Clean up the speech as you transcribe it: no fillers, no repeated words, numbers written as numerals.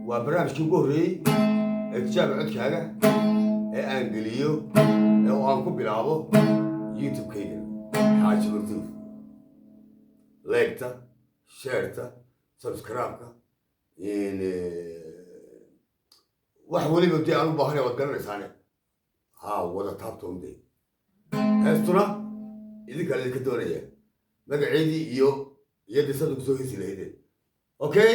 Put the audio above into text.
وبرنامجكii ugu horreeyey ee tijaaba codkaaga ee aan geliyo ee aan ku bilaabo youtube-kayga xaaji martuuf leegta sheerta subscribe-ka wax weliba dee aan u baahanay waad garanaysaane haa wada taabtoonde heestuna idinkaan idinka doonaya magaceedii iyo disada kusoo hesi lahaydeen okay